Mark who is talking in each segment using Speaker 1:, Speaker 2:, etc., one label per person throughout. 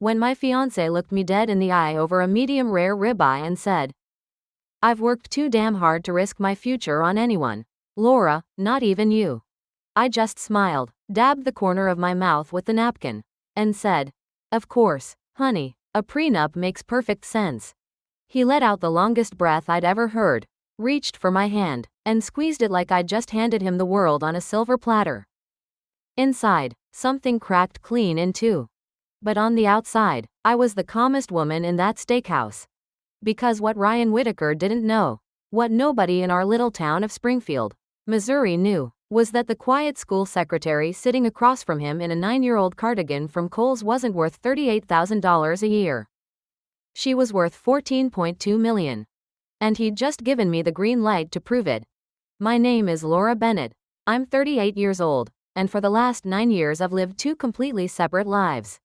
Speaker 1: when my fiancé looked me dead in the eye over a medium rare ribeye and said, "I've worked too damn hard to risk my future on anyone. Laura, not even you." I just smiled, dabbed the corner of my mouth with the napkin, and said, "Of course, honey, a prenup makes perfect sense." He let out the longest breath I'd ever heard, reached for my hand, and squeezed it like I'd just handed him the world on a silver platter. Inside, something cracked clean in two. But on the outside, I was the calmest woman in that steakhouse. Because what Ryan Whitaker didn't know, what nobody in our little town of Springfield, Missouri knew, was that the quiet school secretary sitting across from him in a 9-year-old cardigan from Kohl's wasn't worth $38,000 a year. She was worth $14.2 million. And he'd just given me the green light to prove it. My name is Laura Bennett. I'm 38 years old, and for the last 9 years I've lived 2 completely separate lives.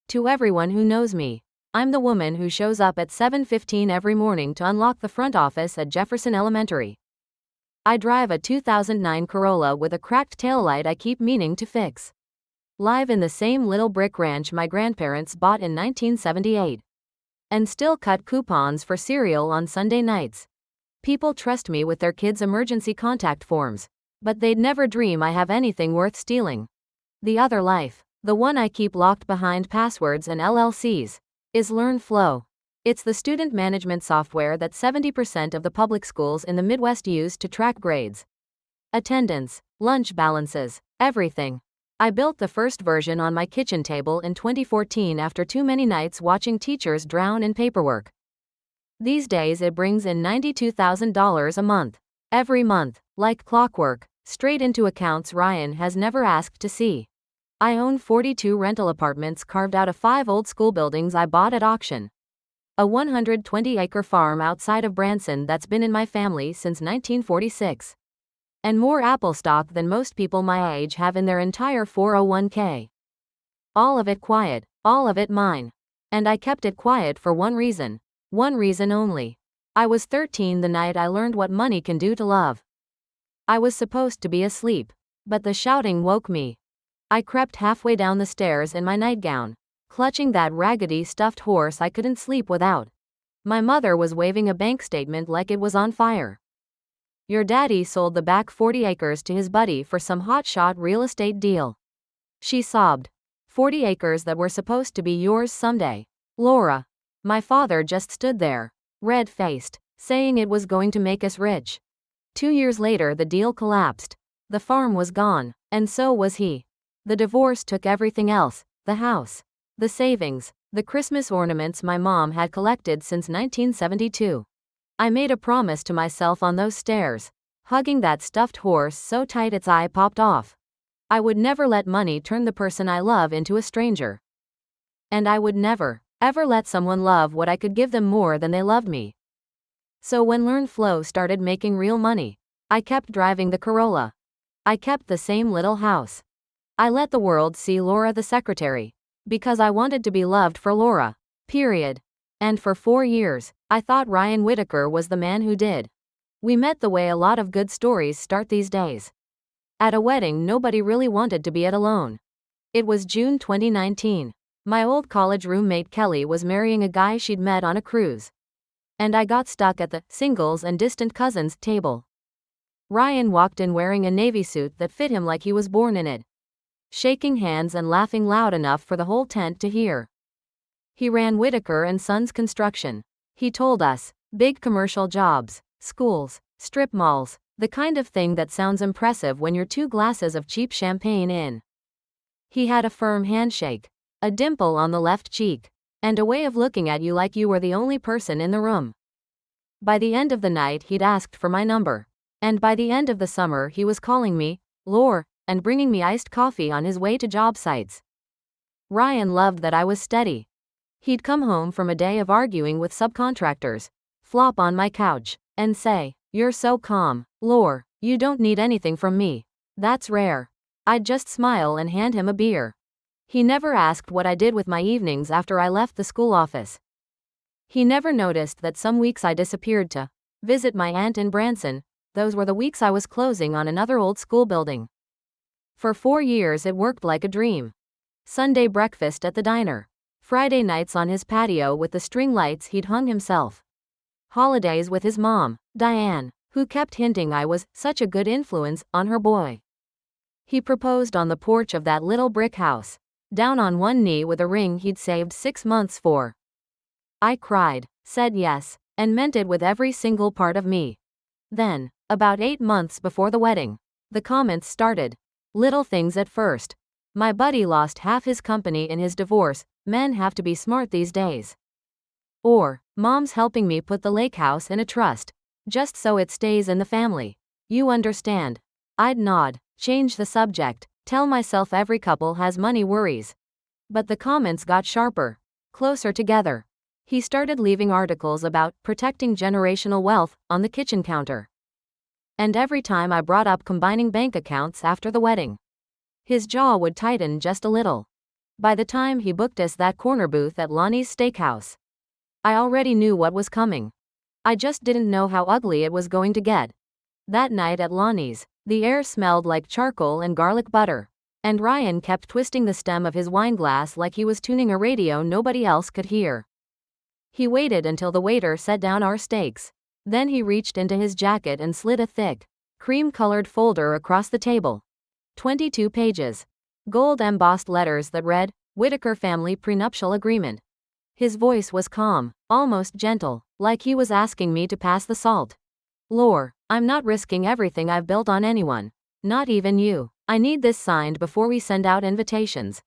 Speaker 1: To everyone who knows me, I'm the woman who shows up at 7:15 every morning to unlock the front office at Jefferson Elementary. I drive a 2009 Corolla with a cracked taillight I keep meaning to fix. Live in the same little brick ranch my grandparents bought in 1978. And still cut coupons for cereal on Sunday nights. People trust me with their kids' emergency contact forms, but they'd never dream I have anything worth stealing. The other life, the one I keep locked behind passwords and LLCs, is LearnFlow. It's the student management software that 70% of the public schools in the Midwest use to track grades, attendance, lunch balances, everything. I built the first version on my kitchen table in 2014 after too many nights watching teachers drown in paperwork. These days it brings in $92,000 a month. Every month, like clockwork, straight into accounts Ryan has never asked to see. I own 42 rental apartments carved out of 5 old school buildings I bought at auction. A 120-acre farm outside of Branson that's been in my family since 1946. And more Apple stock than most people my age have in their entire 401k. All of it quiet, all of it mine. And I kept it quiet for one reason only. I was 13 the night I learned what money can do to love. I was supposed to be asleep, but the shouting woke me. I crept halfway down the stairs in my nightgown, clutching that raggedy stuffed horse I couldn't sleep without. My mother was waving a bank statement like it was on fire. "Your daddy sold the back 40 acres to his buddy for some hotshot real estate deal," she sobbed. 40 acres that were supposed to be yours someday, Laura. My father just stood there, red-faced, saying it was going to make us rich. 2 years later the deal collapsed. The farm was gone, and so was he. The divorce took everything else, the house, the savings, the Christmas ornaments my mom had collected since 1972. I made a promise to myself on those stairs, hugging that stuffed horse so tight its eye popped off. I would never let money turn the person I love into a stranger. And I would never, ever let someone love what I could give them more than they loved me. So when LearnFlow started making real money, I kept driving the Corolla. I kept the same little house. I let the world see Laura the secretary, because I wanted to be loved for Laura, period. And for 4 years, I thought Ryan Whitaker was the man who did. We met the way a lot of good stories start these days. At a wedding nobody really wanted to be at alone. It was June 2019. My old college roommate Kelly was marrying a guy she'd met on a cruise. And I got stuck at the singles and distant cousins table. Ryan walked in wearing a navy suit that fit him like he was born in it, shaking hands and laughing loud enough for the whole tent to hear. He ran Whitaker and Sons Construction. He told us, big commercial jobs, schools, strip malls, the kind of thing that sounds impressive when you're 2 glasses of cheap champagne in. He had a firm handshake, a dimple on the left cheek, and a way of looking at you like you were the only person in the room. By the end of the night he'd asked for my number. And by the end of the summer he was calling me, Lore, and bringing me iced coffee on his way to job sites. Ryan loved that I was steady. He'd come home from a day of arguing with subcontractors, flop on my couch, and say, "You're so calm, Lore, you don't need anything from me." That's rare. I'd just smile and hand him a beer. He never asked what I did with my evenings after I left the school office. He never noticed that some weeks I disappeared to visit my aunt in Branson. Those were the weeks I was closing on another old school building. For 4 years it worked like a dream. Sunday breakfast at the diner, Friday nights on his patio with the string lights he'd hung himself. Holidays with his mom, Diane, who kept hinting I was such a good influence on her boy. He proposed on the porch of that little brick house, down on one knee with a ring he'd saved 6 months for. I cried, said yes, and meant it with every single part of me. Then, about 8 months before the wedding, the comments started. Little things at first. My buddy lost half his company in his divorce, men have to be smart these days. Or, mom's helping me put the lake house in a trust, just so it stays in the family. You understand? I'd nod, change the subject, tell myself every couple has money worries. But the comments got sharper, closer together. He started leaving articles about protecting generational wealth on the kitchen counter. And every time I brought up combining bank accounts after the wedding, his jaw would tighten just a little. By the time he booked us that corner booth at Lonnie's Steakhouse, I already knew what was coming. I just didn't know how ugly it was going to get. That night at Lonnie's, the air smelled like charcoal and garlic butter, and Ryan kept twisting the stem of his wine glass like he was tuning a radio nobody else could hear. He waited until the waiter set down our steaks. Then he reached into his jacket and slid a thick, cream-colored folder across the table. 22 pages. Gold-embossed letters that read, Whitaker Family Prenuptial Agreement. His voice was calm, almost gentle, like he was asking me to pass the salt. Lore, I'm not risking everything I've built on anyone. Not even you. I need this signed before we send out invitations.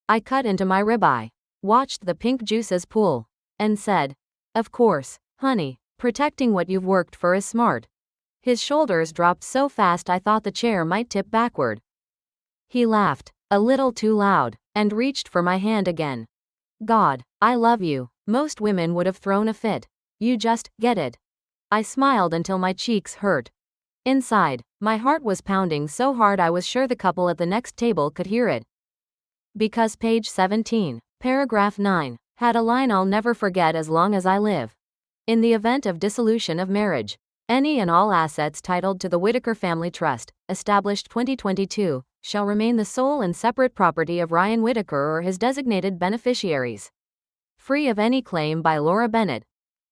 Speaker 1: I cut into my ribeye, watched the pink juices pool, and said, of course, honey, protecting what you've worked for is smart. His shoulders dropped so fast I thought the chair might tip backward. He laughed, a little too loud, and reached for my hand again. God, I love you. Most women would have thrown a fit. You just get it. I smiled until my cheeks hurt. Inside, my heart was pounding so hard I was sure the couple at the next table could hear it. Because page 17, paragraph 9, had a line I'll never forget as long as I live. In the event of dissolution of marriage, any and all assets titled to the Whitaker Family Trust, established 2022, shall remain the sole and separate property of Ryan Whitaker or his designated beneficiaries. Free of any claim by Laura Bennett.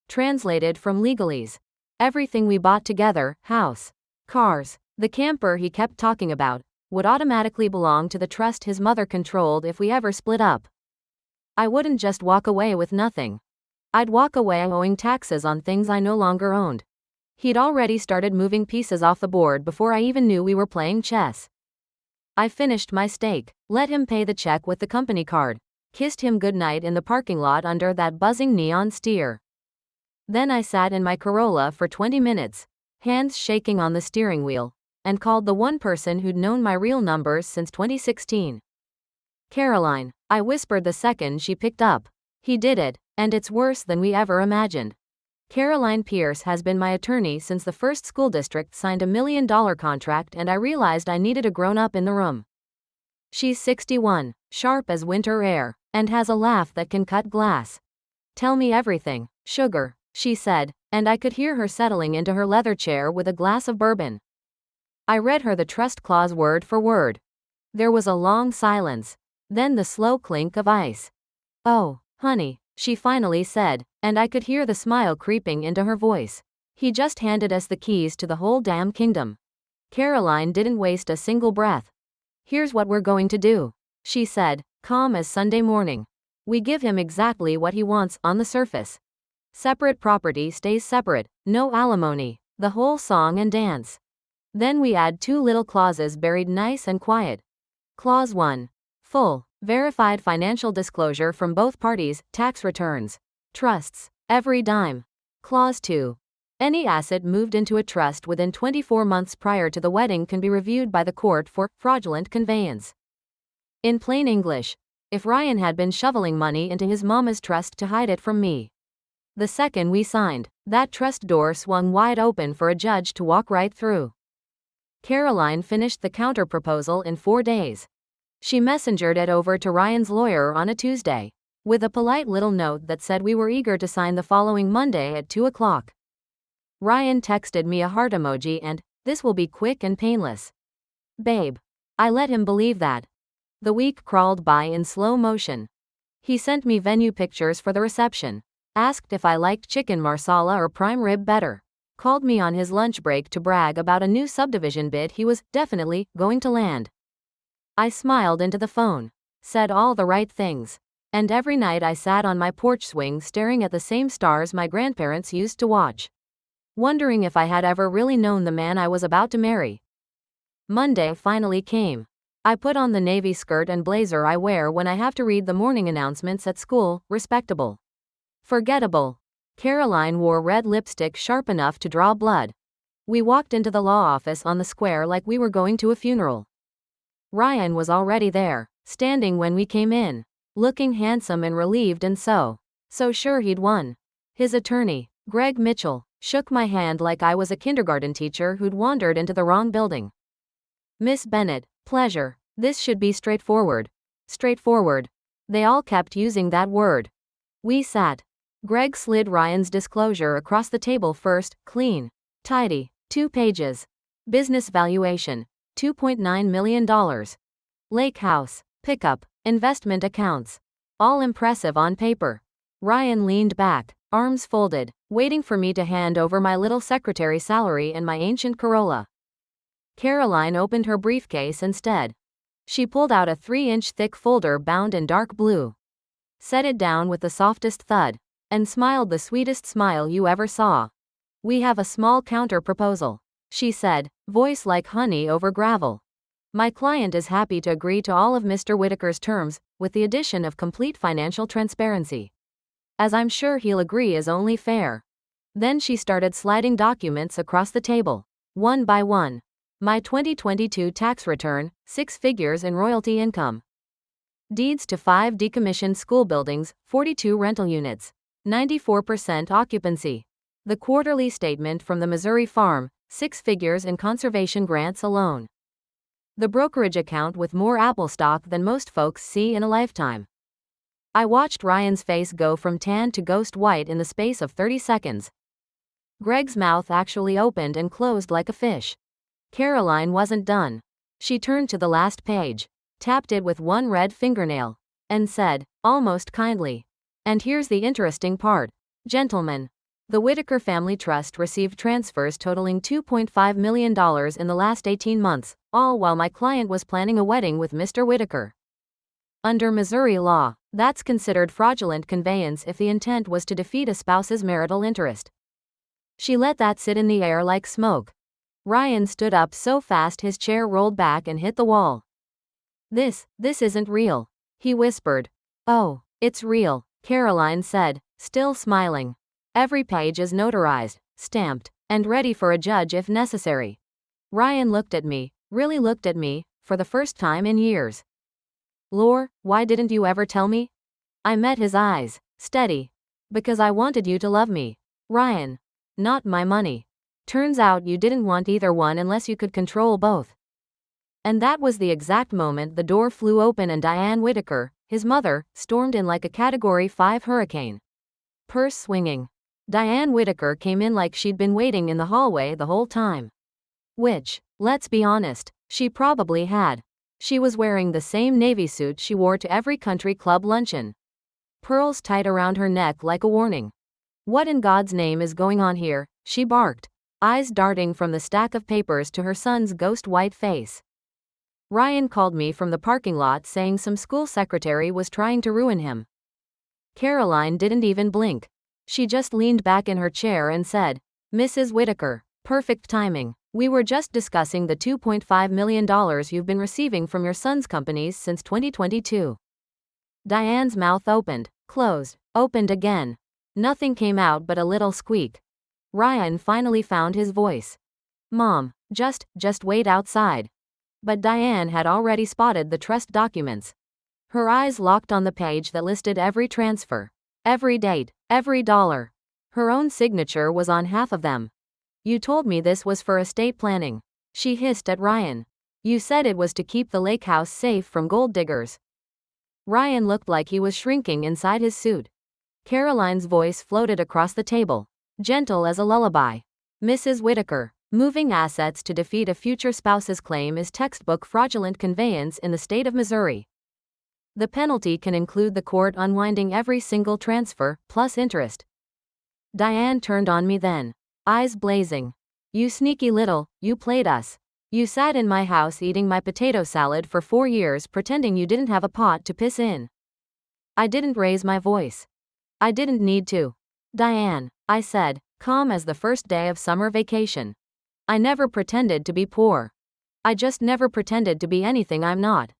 Speaker 1: Translated from legalese. Everything we bought together, house, cars, the camper he kept talking about, would automatically belong to the trust his mother controlled if we ever split up. I wouldn't just walk away with nothing. I'd walk away owing taxes on things I no longer owned. He'd already started moving pieces off the board before I even knew we were playing chess. I finished my steak, let him pay the check with the company card, kissed him goodnight in the parking lot under that buzzing neon steer. Then I sat in my Corolla for 20 minutes, hands shaking on the steering wheel, and called the one person who'd known my real numbers since 2016. Caroline, I whispered the second she picked up. He did it, and it's worse than we ever imagined. Caroline Pierce has been my attorney since the first school district signed $1 million contract and I realized I needed a grown-up in the room. She's 61, sharp as winter air, and has a laugh that can cut glass. Tell me everything, sugar, she said, and I could hear her settling into her leather chair with a glass of bourbon. I read her the trust clause word for word. There was a long silence, then the slow clink of ice. Oh, honey, she finally said, and I could hear the smile creeping into her voice. He just handed us the keys to the whole damn kingdom. Caroline didn't waste a single breath. Here's what we're going to do, she said, calm as Sunday morning. We give him exactly what he wants on the surface. Separate property stays separate, no alimony, the whole song and dance. Then we add 2 little clauses buried nice and quiet. Clause 1. Full, verified financial disclosure from both parties, tax returns, trusts, every dime. Clause 2. Any asset moved into a trust within 24 months prior to the wedding can be reviewed by the court for fraudulent conveyance. In plain English, if Ryan had been shoveling money into his mama's trust to hide it from me. The second we signed, that trust door swung wide open for a judge to walk right through. Caroline finished the counter-proposal in 4 days. She messengered it over to Ryan's lawyer on a Tuesday, with a polite little note that said we were eager to sign the following Monday at 2 o'clock. Ryan texted me a heart emoji and, this will be quick and painless. Babe. I let him believe that. The week crawled by in slow motion. He sent me venue pictures for the reception. Asked if I liked chicken marsala or prime rib better. Called me on his lunch break to brag about a new subdivision bid he was definitely going to land. I smiled into the phone. Said all the right things. And every night I sat on my porch swing staring at the same stars my grandparents used to watch. Wondering if I had ever really known the man I was about to marry. Monday finally came. I put on the navy skirt and blazer I wear when I have to read the morning announcements at school, respectable. Forgettable. Caroline wore red lipstick sharp enough to draw blood. We walked into the law office on the square like we were going to a funeral. Ryan was already there, standing when we came in, looking handsome and relieved and so sure he'd won. His attorney, Greg Mitchell, shook my hand like I was a kindergarten teacher who'd wandered into the wrong building. Miss Bennett, pleasure. This should be straightforward. Straightforward. They all kept using that word. We sat. Greg slid Ryan's disclosure across the table first, clean. Tidy. 2 pages. Business valuation. $2.9 million. Lake house. Pickup. Investment accounts. All impressive on paper. Ryan leaned back, arms folded, waiting for me to hand over my little secretary salary and my ancient Corolla. Caroline opened her briefcase instead. She pulled out a 3-inch thick folder bound in dark blue. Set it down with the softest thud. And smiled the sweetest smile you ever saw. We have a small counter proposal, she said, voice like honey over gravel. My client is happy to agree to all of Mr. Whitaker's terms, with the addition of complete financial transparency. As I'm sure he'll agree is only fair. Then she started sliding documents across the table, one by one. My 2022 tax return, 6 figures in royalty income. Deeds to 5 decommissioned school buildings, 42 rental units. 94% occupancy. The quarterly statement from the Missouri farm, 6 figures in conservation grants alone. The brokerage account with more Apple stock than most folks see in a lifetime. I watched Ryan's face go from tan to ghost white in the space of 30 seconds. Greg's mouth actually opened and closed like a fish. Caroline wasn't done. She turned to the last page, tapped it with one red fingernail, and said, almost kindly, "And here's the interesting part. Gentlemen, the Whitaker Family Trust received transfers totaling $2.5 million in the last 18 months, all while my client was planning a wedding with Mr. Whitaker. Under Missouri law, that's considered fraudulent conveyance if the intent was to defeat a spouse's marital interest." She let that sit in the air like smoke. Ryan stood up so fast his chair rolled back and hit the wall. This isn't real," he whispered. "Oh, it's real," Caroline said, still smiling. "Every page is notarized, stamped, and ready for a judge if necessary." Ryan looked at me, really looked at me, for the first time in years. "Lore, why didn't you ever tell me?" I met his eyes, steady. "Because I wanted you to love me, Ryan. Not my money. Turns out you didn't want either one unless you could control both." And that was the exact moment the door flew open and Diane Whitaker, his mother, stormed in like a Category 5 hurricane. Purse swinging. Diane Whitaker came in like she'd been waiting in the hallway the whole time. Which, let's be honest, she probably had. She was wearing the same navy suit she wore to every country club luncheon. Pearls tight around her neck like a warning. "What in God's name is going on here?" she barked, eyes darting from the stack of papers to her son's ghost white face. Ryan called me from the parking lot saying some school secretary was trying to ruin him. Caroline didn't even blink. She just leaned back in her chair and said, "Mrs. Whitaker, perfect timing. We were just discussing the $2.5 million you've been receiving from your son's companies since 2022. Diane's mouth opened, closed, opened again. Nothing came out but a little squeak. Ryan finally found his voice. "Mom, just wait outside." But Diane had already spotted the trust documents. Her eyes locked on the page that listed every transfer, every date, every dollar. Her own signature was on half of them. "You told me this was for estate planning," she hissed at Ryan. "You said it was to keep the lake house safe from gold diggers." Ryan looked like he was shrinking inside his suit. Caroline's voice floated across the table, gentle as a lullaby. "Mrs. Whitaker, moving assets to defeat a future spouse's claim is textbook fraudulent conveyance in the state of Missouri. The penalty can include the court unwinding every single transfer, plus interest. Diane turned on me then, eyes blazing. You sneaky you played us. You sat in my house eating my potato salad for 4 years pretending you didn't have a pot to piss in. I didn't raise my voice. I didn't need to. Diane, I said, calm as the first day of summer vacation. I never pretended to be poor. I just never pretended to be anything I'm not.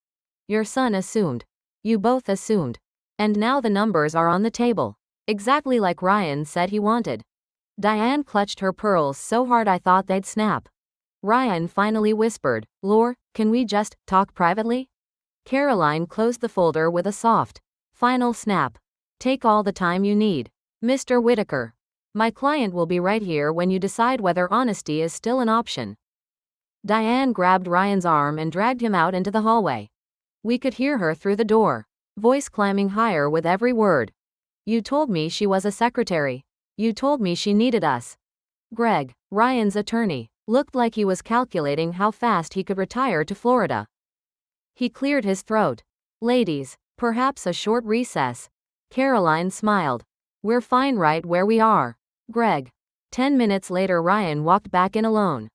Speaker 1: Your son assumed. You both assumed. And now the numbers are on the table. Exactly like Ryan said he wanted. Diane clutched her pearls so hard I thought they'd snap. Ryan finally whispered, Lore, can we just talk privately? Caroline closed the folder with a soft, final snap. Take all the time you need. Mr. Whitaker. My client will be right here when you decide whether honesty is still an option. Diane grabbed Ryan's arm and dragged him out into the hallway. We could hear her through the door, voice climbing higher with every word. You told me she was a secretary. You told me she needed us. Greg, Ryan's attorney, looked like he was calculating how fast he could retire to Florida. He cleared his throat. Ladies, perhaps a short recess. Caroline smiled. We're fine right where we are. Greg. 10 minutes later Ryan walked back in alone.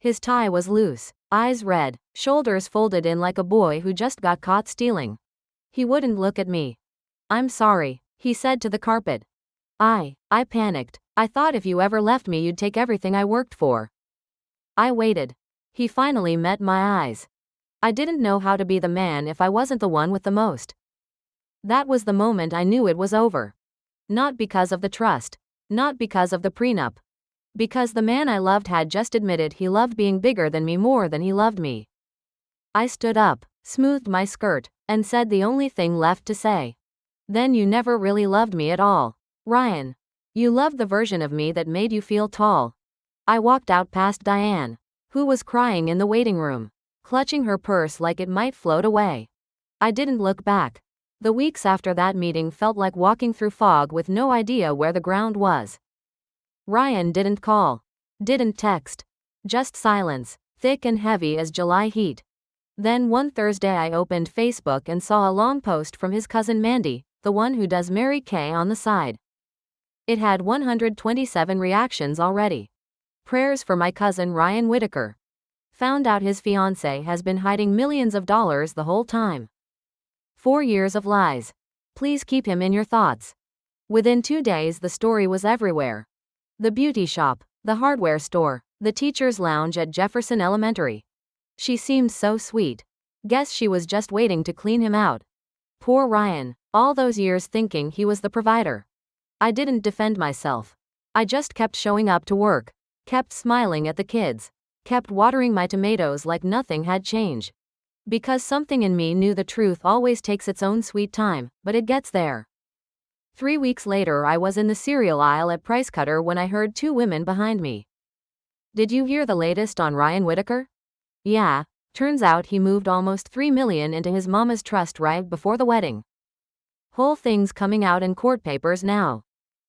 Speaker 1: His tie was loose, eyes red, shoulders folded in like a boy who just got caught stealing. He wouldn't look at me. I'm sorry, he said to the carpet. I panicked. I thought if you ever left me you'd take everything I worked for. I waited. He finally met my eyes. I didn't know how to be the man if I wasn't the one with the most. That was the moment I knew it was over. Not because of the trust. Not because of the prenup. Because the man I loved had just admitted he loved being bigger than me more than he loved me. I stood up, smoothed my skirt, and said the only thing left to say. Then you never really loved me at all, Ryan. You loved the version of me that made you feel tall. I walked out past Diane, who was crying in the waiting room, clutching her purse like it might float away. I didn't look back. The weeks after that meeting felt like walking through fog with no idea where the ground was. Ryan didn't call. Didn't text. Just silence, thick and heavy as July heat. Then one Thursday I opened Facebook and saw a long post from his cousin Mandy, the one who does Mary Kay on the side. It had 127 reactions already. Prayers for my cousin Ryan Whitaker. Found out his fiancé has been hiding millions of dollars the whole time. 4 years of lies. Please keep him in your thoughts. Within 2 days the story was everywhere. The beauty shop, the hardware store, the teacher's lounge at Jefferson Elementary. She seemed so sweet. Guess she was just waiting to clean him out. Poor Ryan, all those years thinking he was the provider. I didn't defend myself. I just kept showing up to work, kept smiling at the kids, kept watering my tomatoes like nothing had changed. Because something in me knew the truth always takes its own sweet time, but it gets there. 3 weeks later I was in the cereal aisle at Price Cutter when I heard 2 women behind me. Did you hear the latest on Ryan Whitaker? Yeah, turns out he moved almost $3 million into his mama's trust right before the wedding. Whole thing's coming out in court papers now.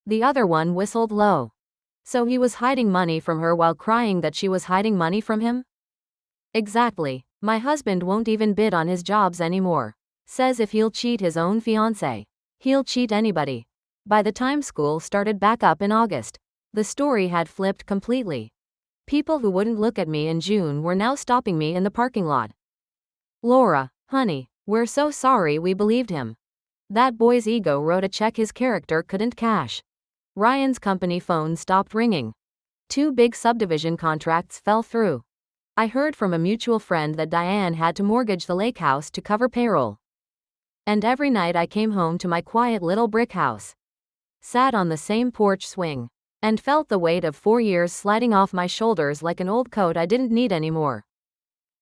Speaker 1: The other one whistled low. So he was hiding money from her while crying that she was hiding money from him? Exactly. My husband won't even bid on his jobs anymore. Says if he'll cheat his own fiancé, he'll cheat anybody. By the time school started back up in August, the story had flipped completely. People who wouldn't look at me in June were now stopping me in the parking lot. Laura, honey, we're so sorry we believed him. That boy's ego wrote a check his character couldn't cash. Ryan's company phone stopped ringing. 2 big subdivision contracts fell through. I heard from a mutual friend that Diane had to mortgage the lake house to cover payroll. And every night I came home to my quiet little brick house, sat on the same porch swing, and felt the weight of 4 years sliding off my shoulders like an old coat I didn't need anymore.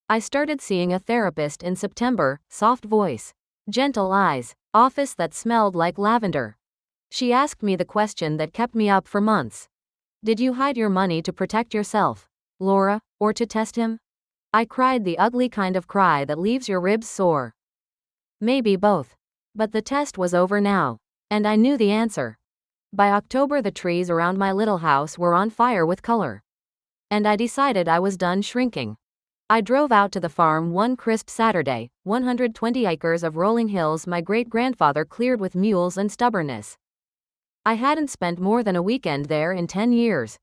Speaker 1: I started seeing a therapist in September, soft voice, gentle eyes, office that smelled like lavender. She asked me the question that kept me up for months. Did you hide your money to protect yourself, Laura, or to test him? I cried the ugly kind of cry that leaves your ribs sore. Maybe both. But the test was over now, and I knew the answer. By October the trees around my little house were on fire with color. And I decided I was done shrinking. I drove out to the farm one crisp Saturday, 120 acres of rolling hills my great-grandfather cleared with mules and stubbornness. I hadn't spent more than a weekend there in 10 years.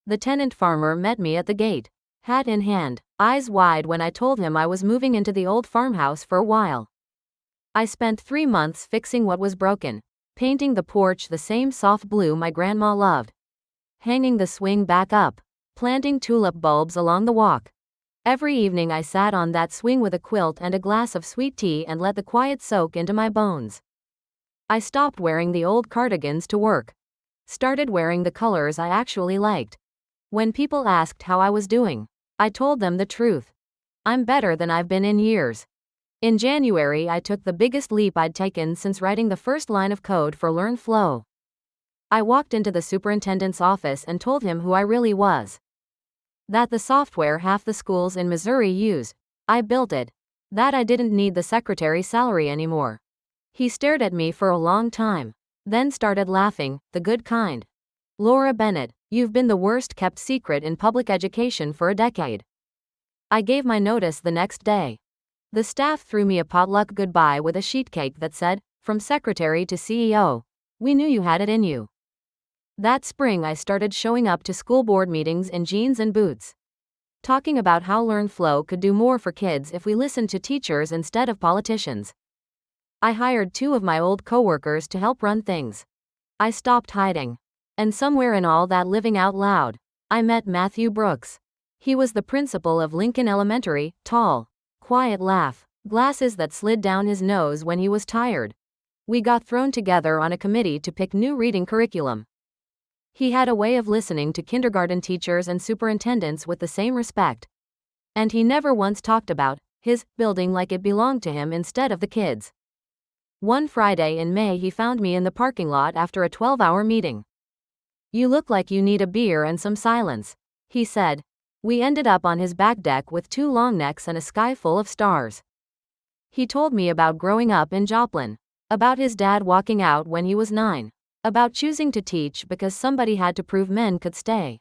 Speaker 1: The tenant farmer met me at the gate, hat in hand, eyes wide when I told him I was moving into the old farmhouse for a while. I spent 3 months fixing what was broken, painting the porch the same soft blue my grandma loved, hanging the swing back up, planting tulip bulbs along the walk. Every evening I sat on that swing with a quilt and a glass of sweet tea and let the quiet soak into my bones. I stopped wearing the old cardigans to work. Started wearing the colors I actually liked. When people asked how I was doing, I told them the truth. I'm better than I've been in years. In January I took the biggest leap I'd taken since writing the first line of code for LearnFlow. I walked into the superintendent's office and told him who I really was. That the software half the schools in Missouri use, I built it. That I didn't need the secretary's salary anymore. He stared at me for a long time, then started laughing, the good kind. Laura Bennett, you've been the worst kept secret in public education for a decade. I gave my notice the next day. The staff threw me a potluck goodbye with a sheet cake that said, "From secretary to CEO, we knew you had it in you." That spring I started showing up to school board meetings in jeans and boots, talking about how LearnFlow could do more for kids if we listened to teachers instead of politicians. I hired 2 of my old coworkers to help run things. I stopped hiding. And somewhere in all that living out loud, I met Matthew Brooks. He was the principal of Lincoln Elementary, tall, quiet laugh, glasses that slid down his nose when he was tired. We got thrown together on a committee to pick new reading curriculum. He had a way of listening to kindergarten teachers and superintendents with the same respect. And he never once talked about his building like it belonged to him instead of the kids. One Friday in May he found me in the parking lot after a 12-hour meeting. "You look like you need a beer and some silence," he said. We ended up on his back deck with 2 long necks and a sky full of stars. He told me about growing up in Joplin, about his dad walking out when he was 9, about choosing to teach because somebody had to prove men could stay.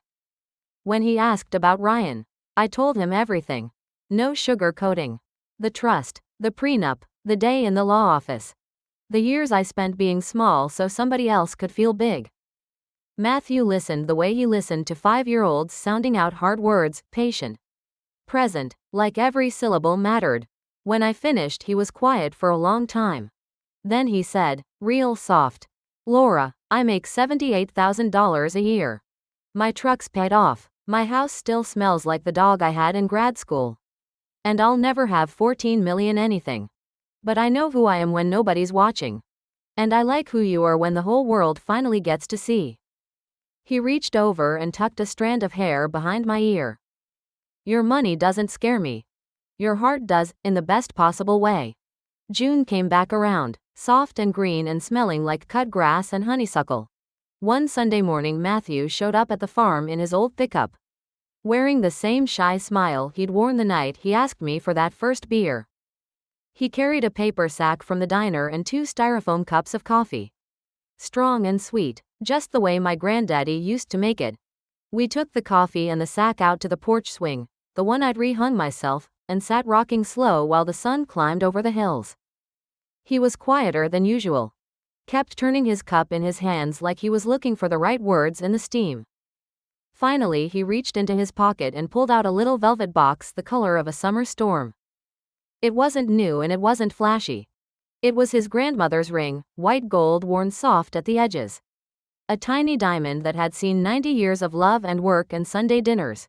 Speaker 1: When he asked about Ryan, I told him everything. No sugar coating. The trust, the prenup, the day in the law office. The years I spent being small so somebody else could feel big. Matthew listened the way he listened to 5-year-olds sounding out hard words, patient, present, like every syllable mattered. When I finished he was quiet for a long time. Then he said, real soft, "Laura, I make $78,000 a year. My truck's paid off, my house still smells like the dog I had in grad school. And I'll never have 14 million anything. But I know who I am when nobody's watching. And I like who you are when the whole world finally gets to see." He reached over and tucked a strand of hair behind my ear. "Your money doesn't scare me. Your heart does, in the best possible way." June came back around, soft and green and smelling like cut grass and honeysuckle. One Sunday morning Matthew showed up at the farm in his old pickup, wearing the same shy smile he'd worn the night he asked me for that first beer. He carried a paper sack from the diner and 2 styrofoam cups of coffee. Strong and sweet, just the way my granddaddy used to make it. We took the coffee and the sack out to the porch swing, the one I'd rehung myself, and sat rocking slow while the sun climbed over the hills. He was quieter than usual. Kept turning his cup in his hands like he was looking for the right words in the steam. Finally he reached into his pocket and pulled out a little velvet box the color of a summer storm. It wasn't new and it wasn't flashy. It was his grandmother's ring, white gold worn soft at the edges. A tiny diamond that had seen 90 years of love and work and Sunday dinners.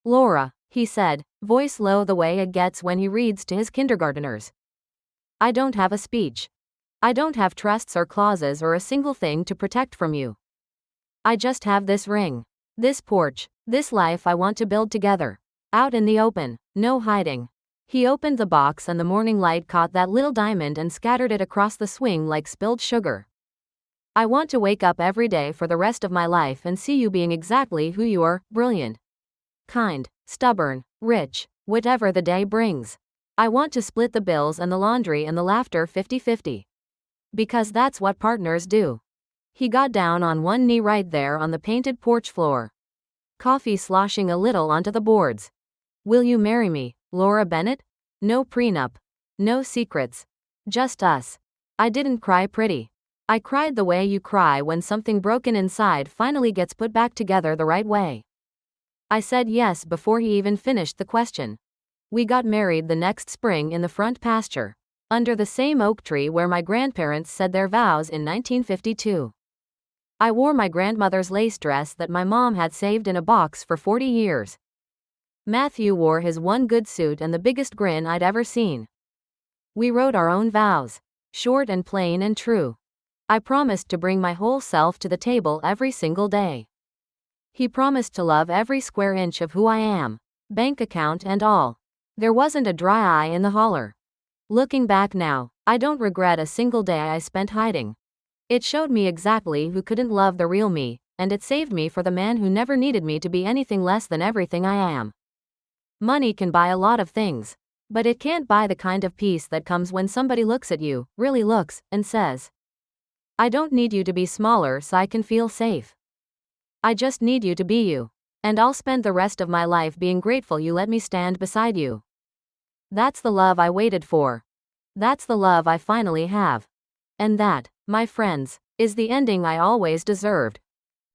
Speaker 1: "Laura," he said, voice low the way it gets when he reads to his kindergarteners. "I don't have a speech. I don't have trusts or clauses or a single thing to protect from you. I just have this ring, this porch, this life I want to build together. Out in the open, no hiding." He opened the box and the morning light caught that little diamond and scattered it across the swing like spilled sugar. "I want to wake up every day for the rest of my life and see you being exactly who you are, brilliant, kind, stubborn, rich, whatever the day brings. I want to split the bills and the laundry and the laughter 50-50. Because that's what partners do." He got down on one knee right there on the painted porch floor. Coffee sloshing a little onto the boards. Will you marry me, Laura Bennett? No prenup. No secrets. Just us. I didn't cry pretty. I cried the way you cry when something broken inside finally gets put back together the right way. I said yes before he even finished the question. We got married the next spring in the front pasture, under the same oak tree where my grandparents said their vows in 1952. I wore my grandmother's lace dress that my mom had saved in a box for 40 years. Matthew wore his one good suit and the biggest grin I'd ever seen. We wrote our own vows, short and plain and true. I promised to bring my whole self to the table every single day. He promised to love every square inch of who I am, bank account and all. There wasn't a dry eye in the holler. Looking back now, I don't regret a single day I spent hiding. It showed me exactly who couldn't love the real me, and it saved me for the man who never needed me to be anything less than everything I am. Money can buy a lot of things, but it can't buy the kind of peace that comes when somebody looks at you, really looks, and says, I don't need you to be smaller so I can feel safe. I just need you to be you. And I'll spend the rest of my life being grateful you let me stand beside you. That's the love I waited for. That's the love I finally have. And that, my friends, is the ending I always deserved.